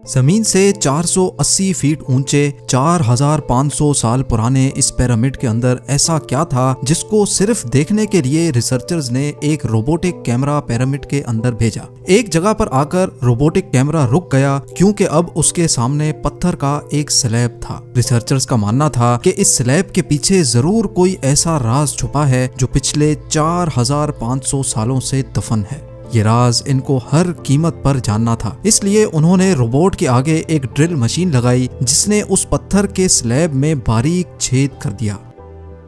जमीन से 480 फीट ऊंचे 4500 साल पुराने इस पिरामिड के अंदर ऐसा क्या था जिसको सिर्फ देखने के लिए रिसर्चर्स ने एक रोबोटिक कैमरा पिरामिड के अंदर भेजा। एक जगह पर आकर रोबोटिक कैमरा रुक गया क्योंकि अब उसके सामने पत्थर का एक स्लैब था। रिसर्चर्स का मानना था कि इस स्लैब के पीछे जरूर कोई ऐसा राज छुपा है जो पिछले 4500 सालों से दफन है। ये राज इनको हर कीमत पर जानना था, इसलिए उन्होंने रोबोट के आगे एक ड्रिल मशीन लगाई जिसने उस पत्थर के स्लैब में बारीक छेद कर दिया।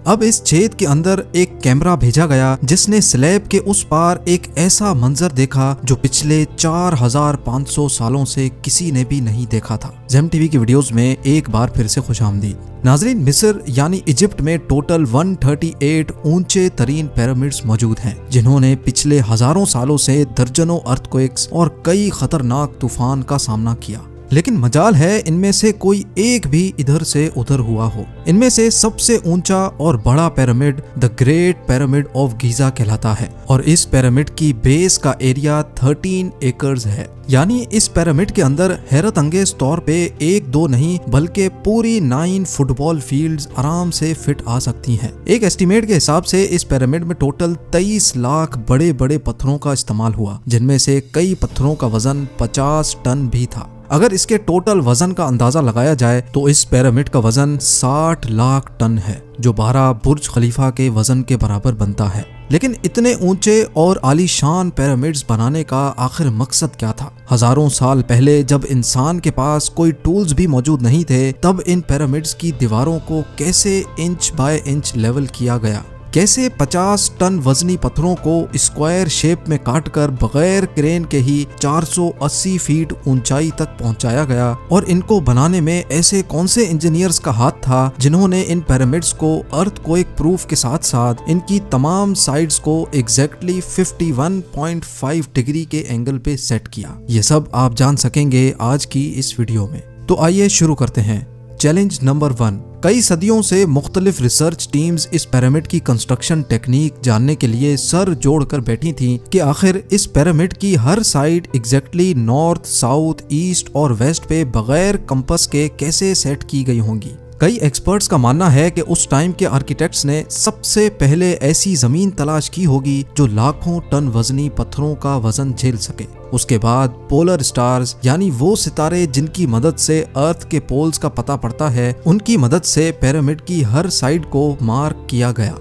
अब इस छेद के अंदर एक कैमरा भेजा गया जिसने स्लैब के उस पार एक ऐसा मंजर देखा जो पिछले 4500 सालों से किसी ने भी नहीं देखा था। जेम टीवी की वीडियोस में एक बार फिर से खुशामदीद। नाजरीन, मिस्र यानी इजिप्ट में टोटल 138 ऊंचे तरीन पिरामिड्स मौजूद हैं जिन्होंने पिछले हजारों सालों से दर्जनों अर्थक्वेक्स और कई खतरनाक तूफान का सामना किया। लेकिन मजाल है इनमें से कोई एक भी इधर से उधर हुआ हो। इनमें से सबसे ऊंचा और बड़ा pyramid the great pyramid of Giza कहलाता है और इस पिरामिड की बेस का एरिया 13 एकर्स है। यानी इस पिरामिड के अंदर हैरत अंगेज तौर पे एक दो नहीं बल्कि पूरी 9 फुटबॉल फील्ड्स आराम से फिट आ सकती हैं। एक एस्टीमेट के हिसाब से इस पिरामिड में टोटल 23 लाख बड़े बड़े पत्थरों का इस्तेमाल हुआ, जिनमें से कई पत्थरों का वजन 50 टन भी था। अगर इसके टोटल वजन का अंदाजा लगाया जाए तो इस पिरामिड का वजन 60 लाख टन है, जो 12 बुर्ज खलीफा के वजन के बराबर बनता है। लेकिन इतने ऊंचे और आलीशान पिरामिड्स बनाने का आखिर मकसद क्या था? हजारों साल पहले जब इंसान के पास कोई टूल्स भी मौजूद नहीं थे, तब इन पिरामिड्स की दीवारों को कैसे इंच बाय इंच लेवल किया गया? कैसे 50 टन वजनी पत्थरों को स्क्वायर शेप में काटकर बगैर क्रेन के ही 480 फीट ऊंचाई तक पहुंचाया गया? और इनको बनाने में ऐसे कौन से इंजीनियर्स का हाथ था जिन्होंने इन पिरामिड्स को अर्थक्वेक प्रूफ के साथ साथ इनकी तमाम साइड्स को एग्जैक्टली 51.5 डिग्री के एंगल पे सेट किया? ये सब आप जान सकेंगे आज की इस वीडियो में। तो आइए शुरू करते हैं। Challenge number 1। कई सदियों से मुख्तलिफ रिसर्च टीम्स इस पिरामिड की कंस्ट्रक्शन टेक्निक जानने के लिए सर जोड़कर बैठी थीं कि आखिर इस पिरामिड की हर side exactly north, south, east और वेस्ट पे बगैर कंपास के कैसे सेट की गई होंगी। कई एक्सपर्ट्स का मानना है कि उस टाइम के आर्किटेक्ट्स ने सबसे पहले ऐसी जमीन तलाश की होगी जो लाखों टन वजनी पत्थरों का वजन झेल सके। उसके बाद पोलर स्टार्स यानी वो सितारे जिनकी मदद से अर्थ के पोल्स का पता पड़ता है, उनकी मदद से पिरामिड की हर साइड को मार्क किया गया।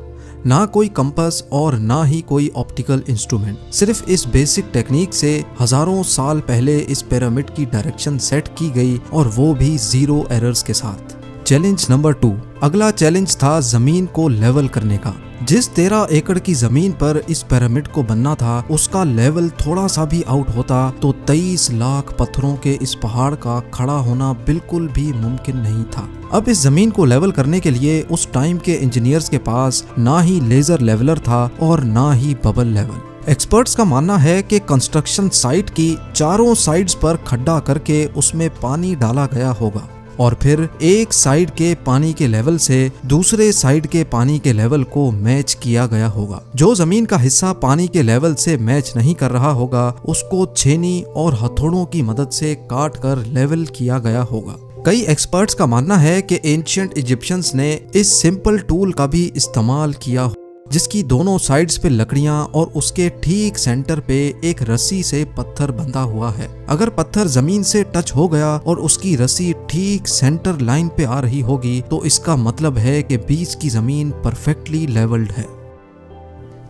ना कोई कंपास और ना ही कोई ऑप्टिकल इंस्ट्रूमेंट, सिर्फ इस बेसिक टेक्निक से हजारों साल पहले इस पिरामिड की डायरेक्शन सेट की गई और वो भी 0 एरर्स के साथ। Challenge number 2। अगला चैलेंज था जमीन को लेवल करने का। जिस 13 एकड़ की जमीन पर इस पिरामिड को बनना था, उसका लेवल थोड़ा सा भी आउट होता तो 23 लाख पत्थरों के इस पहाड़ का खड़ा होना बिल्कुल भी मुमकिन नहीं था। अब इस जमीन को लेवल करने के लिए उस टाइम के इंजीनियर्स के पास ना ही लेजर लेवलर था और ना ही बबल लेवल। एक्सपर्ट्स का मानना है कि कंस्ट्रक्शन साइट की चारों साइड्स पर खड्डा करके उसमें पानी डाला गया होगा और फिर एक साइड के पानी के लेवल से दूसरे साइड के पानी के लेवल को मैच किया गया होगा। जो जमीन का हिस्सा पानी के लेवल से मैच नहीं कर रहा होगा, उसको छेनी और हथौड़ों की मदद से काट कर लेवल किया गया होगा। कई एक्सपर्ट्स का मानना है कि एंशिएंट इजिप्शियंस ने इस सिंपल टूल का भी इस्तेमाल किया, जिसकी दोनों साइड्स पे लकड़ियां और उसके ठीक सेंटर पे एक रस्सी से पत्थर बंधा हुआ है। अगर पत्थर जमीन से टच हो गया और उसकी रस्सी ठीक सेंटर लाइन पे आ रही होगी तो इसका मतलब है कि बीच की जमीन परफेक्टली लेवल्ड है।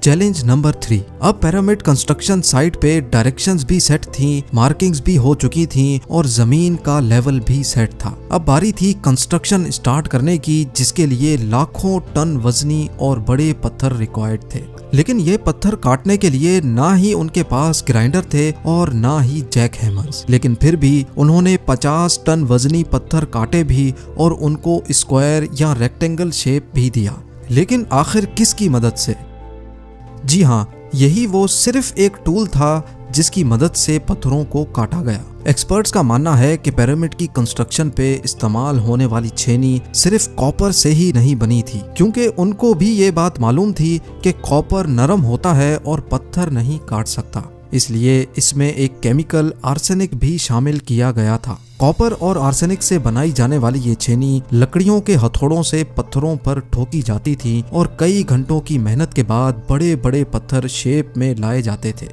Challenge number 3। अब पिरामिड कंस्ट्रक्शन साइट पे डायरेक्शंस भी सेट थी, मार्किंग्स भी हो चुकी थी और जमीन का लेवल भी सेट था। अब बारी थी कंस्ट्रक्शन स्टार्ट करने की, जिसके लिए लाखों टन वजनी और बड़े पत्थर रिक्वायर्ड थे। लेकिन ये पत्थर काटने के लिए ना ही उनके पास ग्राइंडर थे और ना ही जैक हैमर्स। लेकिन फिर भी उन्होंने 50 टन वजनी पत्थर काटे भी और उनको स्क्वायर या रेक्टेंगल शेप भी दिया। लेकिन आखिर किसकी मदद से? जी हाँ, यही वो सिर्फ एक टूल था जिसकी मदद से पत्थरों को काटा गया। एक्सपर्ट्स का मानना है कि पिरामिड की कंस्ट्रक्शन पे इस्तेमाल होने वाली छेनी सिर्फ कॉपर से ही नहीं बनी थी, क्योंकि उनको भी ये बात मालूम थी कि कॉपर नरम होता है और पत्थर नहीं काट सकता। इसलिए इसमें एक केमिकल आर्सेनिक भी शामिल किया गया था। कॉपर और आर्सेनिक से बनाई जाने वाली ये छेनी लकड़ियों के हथौड़ों से पत्थरों पर ठोकी जाती थी और कई घंटों की मेहनत के बाद बड़े बड़े पत्थर शेप में लाए जाते थे।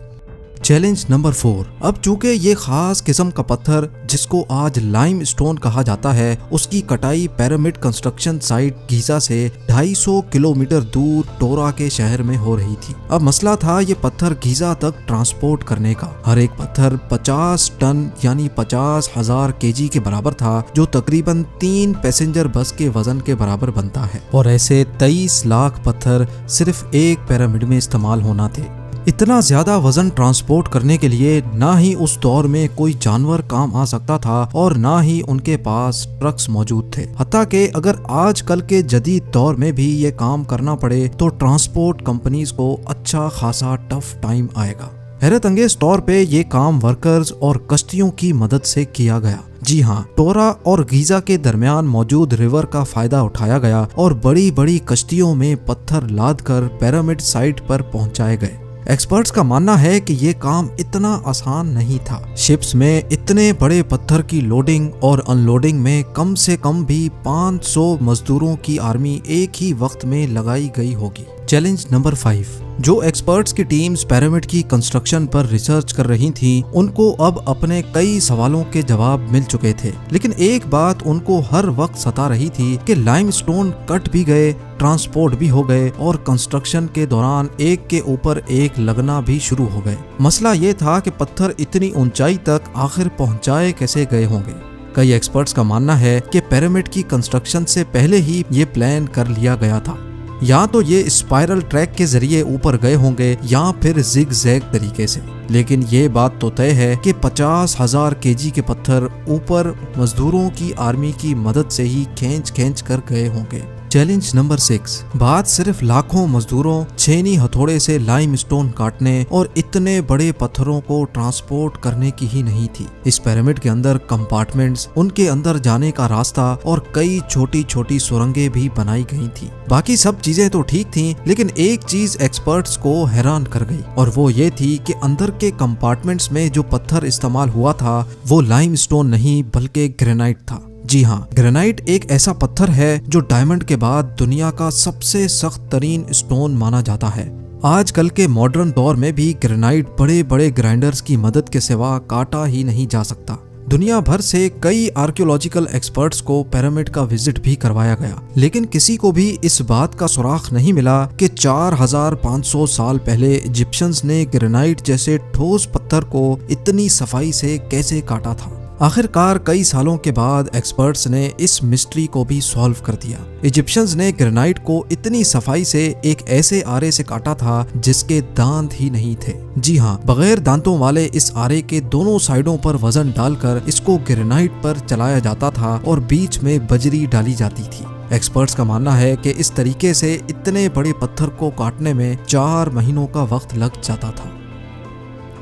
Challenge number 4। अब चूंकि ये खास किस्म का पत्थर जिसको आज लाइम स्टोन कहा जाता है, उसकी कटाई पिरामिड कंस्ट्रक्शन साइट गीजा से 250 किलोमीटर दूर टोरा के शहर में हो रही थी। अब मसला था ये पत्थर गीजा तक ट्रांसपोर्ट करने का। हर एक पत्थर 50 टन यानी 50,000 केजी के बराबर था, जो तकरीबन 3 पैसेंजर बस के वजन के बराबर बनता है। और ऐसे 23 लाख पत्थर सिर्फ एक पिरामिड में इस्तेमाल होना थे। इतना ज्यादा वजन ट्रांसपोर्ट करने के लिए ना ही उस दौर में कोई जानवर काम आ सकता था और ना ही उनके पास ट्रक्स मौजूद थे। हत्ता कि अगर आजकल के जदीद दौर में भी ये काम करना पड़े तो ट्रांसपोर्ट कंपनीज को अच्छा खासा टफ टाइम आएगा। हैरत अंगेज तौर पे ये काम वर्कर्स और कश्तियों की मदद से किया गया। जी हाँ, टोरा और गीजा के दरमियान मौजूद रिवर का फायदा उठाया गया और बड़ी बड़ी कश्तियों में पत्थर लाद कर पिरामिड साइट पर पहुंचाए गए। एक्सपर्ट्स का मानना है कि ये काम इतना आसान नहीं था। शिप्स में इतने बड़े पत्थर की लोडिंग और अनलोडिंग में कम से कम भी 500 मजदूरों की आर्मी एक ही वक्त में लगाई गई होगी। Challenge number 5। जो एक्सपर्ट्स की टीम्स पिरामिड की कंस्ट्रक्शन पर रिसर्च कर रही थीं, उनको अब अपने कई सवालों के जवाब मिल चुके थे, लेकिन एक बात उनको हर वक्त सता रही थी कि लाइमस्टोन कट भी गए, ट्रांसपोर्ट भी हो गए और कंस्ट्रक्शन के दौरान एक के ऊपर एक लगना भी शुरू हो गए। मसला ये था कि पत्थर इतनी ऊंचाई तक आखिर पहुंचाए कैसे गए होंगे। कई एक्सपर्ट्स का मानना है कि पिरामिड की कंस्ट्रक्शन से पहले ही ये प्लान कर लिया गया था। या तो ये स्पाइरल ट्रैक के जरिए ऊपर गए होंगे या फिर जिग जैग तरीके से, लेकिन ये बात तो तय है कि 50,000 केजी के पत्थर ऊपर मजदूरों की आर्मी की मदद से ही खींच कर गए होंगे। Challenge number 6। बात सिर्फ लाखों मजदूरों छेनी हथौड़े से लाइमस्टोन काटने और इतने बड़े पत्थरों को ट्रांसपोर्ट करने की ही नहीं थी। इस पिरामिड के अंदर कंपार्टमेंट्स, उनके अंदर जाने का रास्ता और कई छोटी छोटी सुरंगें भी बनाई गई थी। बाकी सब चीजें तो ठीक थी, लेकिन एक चीज एक्सपर्ट्स को हैरान कर गई और वो ये थी कि अंदर के कंपार्टमेंट्स में जो पत्थर इस्तेमाल हुआ था वो लाइमस्टोन नहीं बल्कि ग्रेनाइट था। जी हाँ, ग्रेनाइट एक ऐसा पत्थर है जो डायमंड के बाद दुनिया का सबसे सख्त तरीन स्टोन माना जाता है। आजकल के मॉडर्न दौर में भी ग्रेनाइट बड़े बड़े ग्राइंडर्स की मदद के सिवा काटा ही नहीं जा सकता। दुनिया भर से कई आर्कियोलॉजिकल एक्सपर्ट्स को पिरामिड का विजिट भी करवाया गया, लेकिन किसी को भी इस बात का सुराग नहीं मिला कि 4500 साल पहले इजिप्शियंस ने ग्रेनाइट जैसे ठोस पत्थर को इतनी सफाई से कैसे काटा था। आखिरकार कई सालों के बाद एक्सपर्ट्स ने इस मिस्ट्री को भी सॉल्व कर दिया। इजिप्शियंस ने ग्रेनाइट को इतनी सफाई से एक ऐसे आरे से काटा था जिसके दांत ही नहीं थे। जी हाँ, बगैर दांतों वाले इस आरे के दोनों साइडों पर वजन डालकर इसको ग्रेनाइट पर चलाया जाता था और बीच में बजरी डाली जाती थी। एक्सपर्ट्स का मानना है कि इस तरीके से इतने बड़े पत्थर को काटने में 4 महीनों का वक्त लग जाता था।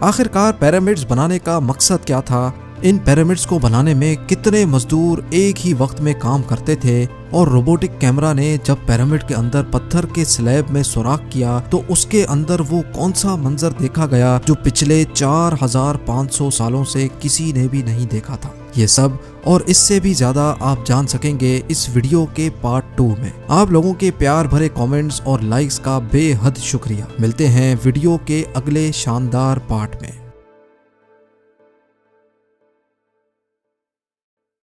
आखिरकार पिरामिड्स बनाने का मकसद क्या था? इन पिरामिड्स को बनाने में कितने मजदूर एक ही वक्त में काम करते थे? और रोबोटिक कैमरा ने जब पिरामिड के अंदर पत्थर के स्लैब में सुराख किया तो उसके अंदर वो कौन सा मंजर देखा गया जो पिछले 4500 सालों से किसी ने भी नहीं देखा था? ये सब और इससे भी ज्यादा आप जान सकेंगे इस वीडियो के पार्ट 2 में। आप लोगों के प्यार भरे कमेंट्स और लाइक्स का बेहद शुक्रिया। मिलते हैं वीडियो के अगले शानदार पार्ट में।